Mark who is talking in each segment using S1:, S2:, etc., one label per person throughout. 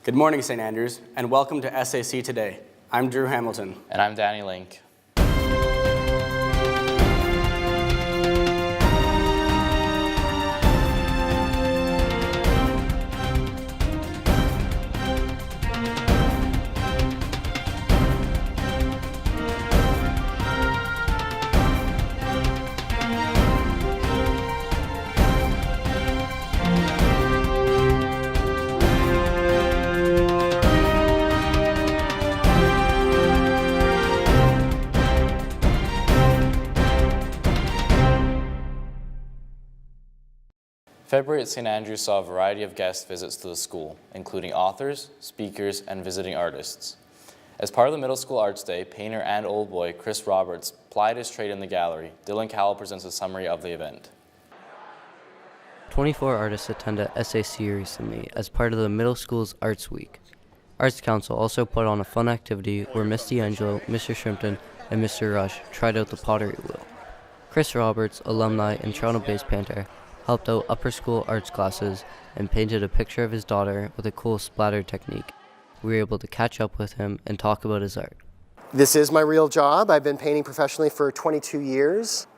S1: Good morning, St. Andrews, and welcome to SAC Today. I'm Drew Hamilton.
S2: And I'm Danny Link. February at St. Andrews saw a variety of guest visits to the school, including authors, speakers, and visiting artists. As part of the Middle School Arts Day, painter and old boy Chris Roberts plied his trade in the gallery. Dylan Cowell presents a summary of the event.
S3: 24 artists attended SAC recently as part of the Middle School's Arts Week. Arts Council also put on a fun activity where Miss D'Angelo, Mr. Shrimpton, and Mr. Rush tried out the pottery wheel. Chris Roberts, alumni and Toronto-based painter, helped out upper school arts classes and painted a picture of his daughter with a cool splatter technique. We were able to catch up with him and talk about his art.
S4: This is my real job. I've been painting professionally for 22 years.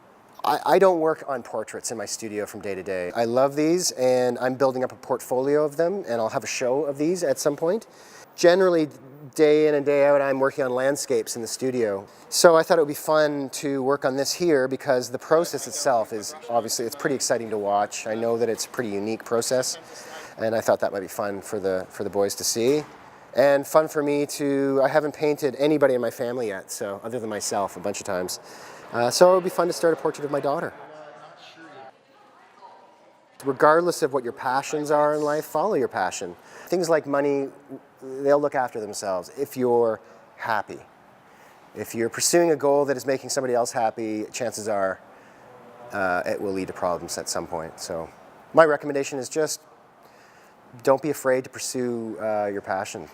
S4: I don't work on portraits in my studio from day to day. I love these, and I'm building up a portfolio of them, and I'll have a show of these at some point. Generally, day in and day out, I'm working on landscapes in the studio. So I thought it would be fun to work on this here because the process itself is obviously, it's pretty exciting to watch. I know that it's a pretty unique process, and I thought that might be fun for the boys to see. And fun for me I haven't painted anybody in my family yet, so other than myself a bunch of times. So it would be fun to start a portrait of my daughter. Regardless of what your passions are in life, follow your passion. Things like money, they'll look after themselves if you're happy. If you're pursuing a goal that is making somebody else happy, chances are it will lead to problems at some point. So my recommendation is just don't be afraid to pursue your passion.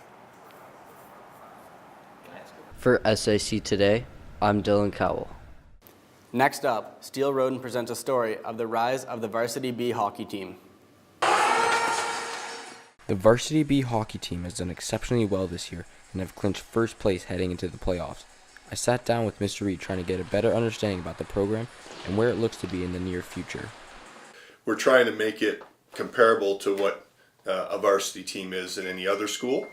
S3: For SAC Today, I'm Dylan Cowell.
S1: Next up, Steele Roden presents a story of the rise of the Varsity B Hockey Team.
S5: The Varsity B Hockey Team has done exceptionally well this year and have clinched first place heading into the playoffs. I sat down with Mr. Reed trying to get a better understanding about the program and where it looks to be in the near future.
S6: We're trying to make it comparable to what a varsity team is in any other school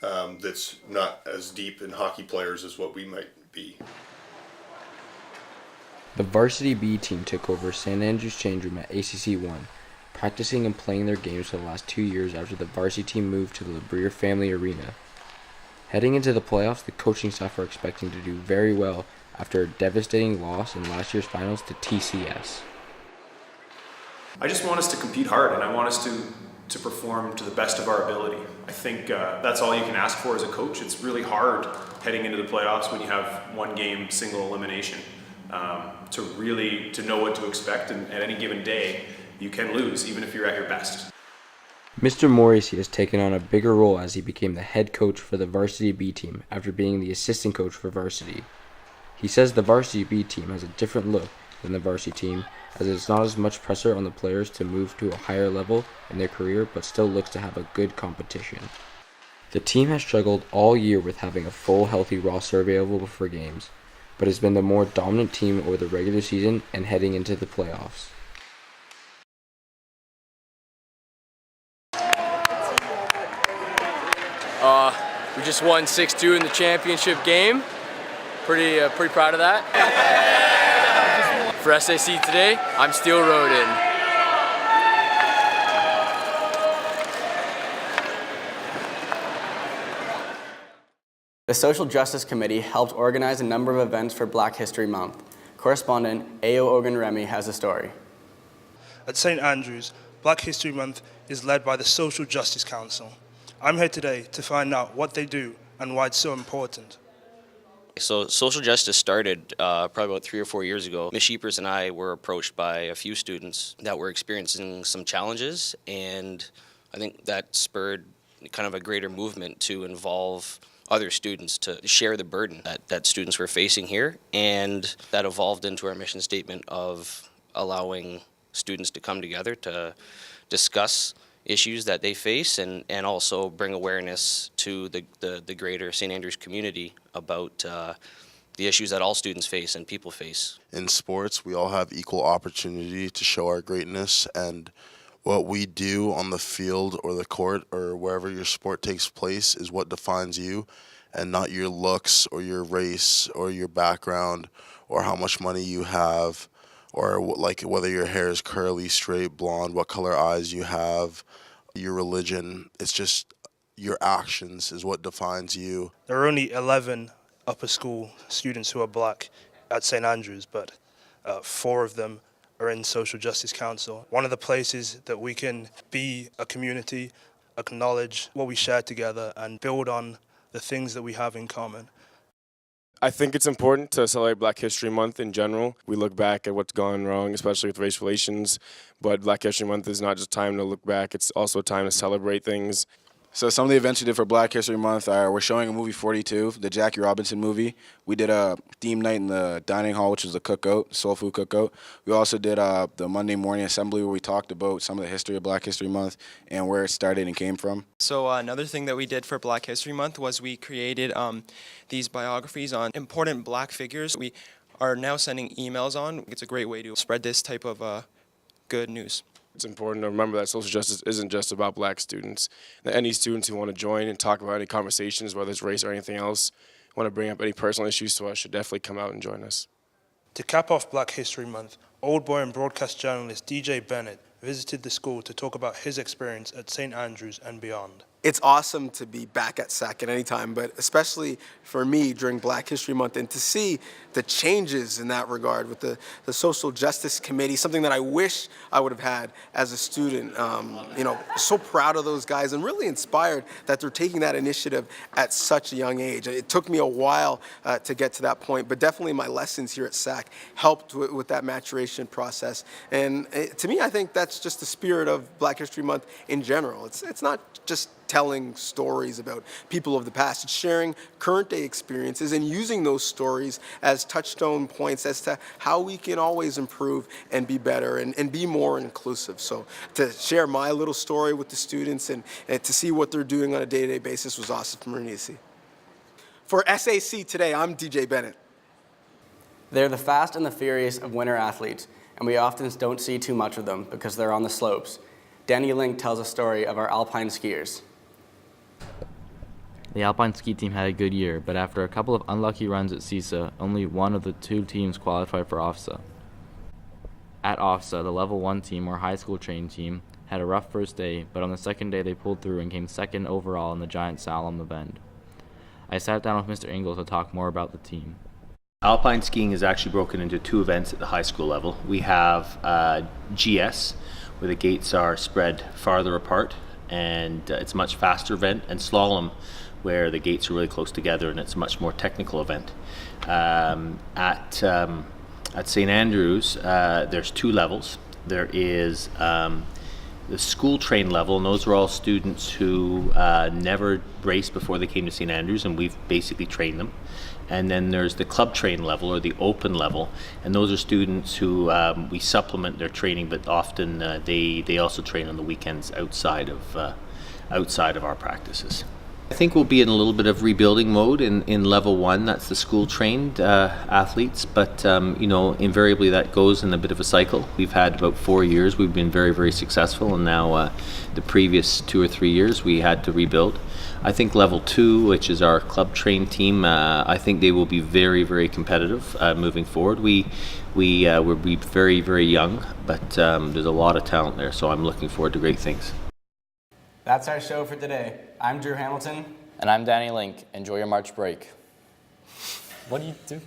S6: that's not as deep in hockey players as what we might be.
S5: The Varsity B team took over St. Andrews change room at ACC1, practicing and playing their games for the last 2 years after the varsity team moved to the LeBrier Family Arena. Heading into the playoffs, the coaching staff are expecting to do very well after a devastating loss in last year's finals to TCS.
S7: I just want us to compete hard, and I want us to perform to the best of our ability. I think that's all you can ask for as a coach. It's really hard heading into the playoffs when you have one game single elimination. To know what to expect, and at any given day you can lose even if you're at your best.
S5: Mr. Morrissey has taken on a bigger role as he became the head coach for the Varsity B team after being the assistant coach for varsity. He says the Varsity B team has a different look than the varsity team, as it's not as much pressure on the players to move to a higher level in their career, but still looks to have a good competition. The team has struggled all year with having a full healthy roster available for games, but has been the more dominant team over the regular season and heading into the playoffs.
S8: We just won 6-2 in the championship game. Pretty proud of that. For SAC Today, I'm Steele Roden.
S1: The Social Justice Committee helped organize a number of events for Black History Month. Correspondent Ayo Ogunremi has a story.
S9: At St. Andrews, Black History Month is led by the Social Justice Council. I'm here today to find out what they do and why it's so important.
S10: So social justice started probably about 3 or 4 years ago. Ms. Sheepers and I were approached by a few students that were experiencing some challenges, and I think that spurred kind of a greater movement to involve other students to share the burden that students were facing here, and that evolved into our mission statement of allowing students to come together to discuss issues that they face, and also bring awareness to the greater St. Andrews community about the issues that all students face and people face.
S11: In sports, we all have equal opportunity to show our greatness, and what we do on the field or the court or wherever your sport takes place is what defines you, and not your looks or your race or your background or how much money you have, or like whether your hair is curly, straight, blonde, what color eyes you have, your religion. It's just your actions is what defines you.
S9: There are only 11 upper school students who are black at St. Andrews, but 4 of them are in Social Justice Council. One of the places that we can be a community, acknowledge what we share together, and build on the things that we have in common.
S12: I think it's important to celebrate Black History Month in general. We look back at what's gone wrong, especially with race relations, but Black History Month is not just time to look back, it's also a time to celebrate things.
S13: So some of the events we did for Black History Month are we're showing a movie 42, the Jackie Robinson movie. We did a theme night in the dining hall, which was a cookout, soul food cookout. We also did the Monday morning assembly where we talked about some of the history of Black History Month and where it started and came from.
S14: So another thing that we did for Black History Month was we created these biographies on important black figures. We are now sending emails on. It's a great way to spread this type of good news.
S12: It's important to remember that social justice isn't just about black students. That any students who want to join and talk about any conversations, whether it's race or anything else, want to bring up any personal issues to us, should definitely come out and join us.
S9: To cap off Black History Month, Old Boy and broadcast journalist DJ Bennett visited the school to talk about his experience at St. Andrews and beyond.
S15: It's awesome to be back at SAC at any time, but especially for me during Black History Month, and to see the changes in that regard with the Social Justice Committee, something that I wish I would have had as a student. So proud of those guys and really inspired that they're taking that initiative at such a young age. It took me a while to get to that point, but definitely my lessons here at SAC helped with that maturation process. And to me, I think that's just the spirit of Black History Month in general. It's not just telling stories about people of the past. It's sharing current day experiences and using those stories as touchstone points as to how we can always improve and be better and be more inclusive. So to share my little story with the students and to see what they're doing on a day-to-day basis was awesome for me to see. For SAC Today, I'm DJ Bennett.
S1: They're the fast and the furious of winter athletes, and we often don't see too much of them because they're on the slopes. Danny Link tells a story of our Alpine skiers.
S2: The Alpine Ski Team had a good year, but after a couple of unlucky runs at CISA, only one of the 2 teams qualified for OFSA. At OFSA, the Level 1 team, or high school trained team, had a rough first day, but on the second day they pulled through and came second overall in the giant slalom event. I sat down with Mr. Engel to talk more about the team.
S16: Alpine skiing is actually broken into 2 events at the high school level. We have GS, where the gates are spread farther apart, and it's a much faster event, and slalom, where the gates are really close together and it's a much more technical event. At St. Andrews, there's 2 levels. There is the school trained level, and those are all students who never raced before they came to St. Andrews, and we've basically trained them. And then there's the club train level, or the open level, and those are students who we supplement their training, but often they also train on the weekends outside of our practices. I think we'll be in a little bit of rebuilding mode in level 1. That's the school trained athletes, but invariably that goes in a bit of a cycle. We've had about 4 years. We've been very, very successful, and now the previous 2 or 3 years we had to rebuild. I think level 2, which is our club trained team, I think they will be very, very competitive moving forward. We'll be very, very young, but there's a lot of talent there, so I'm looking forward to great things.
S1: That's our show for today. I'm Drew Hamilton.
S2: And I'm Danny Link. Enjoy your March break. What do you do?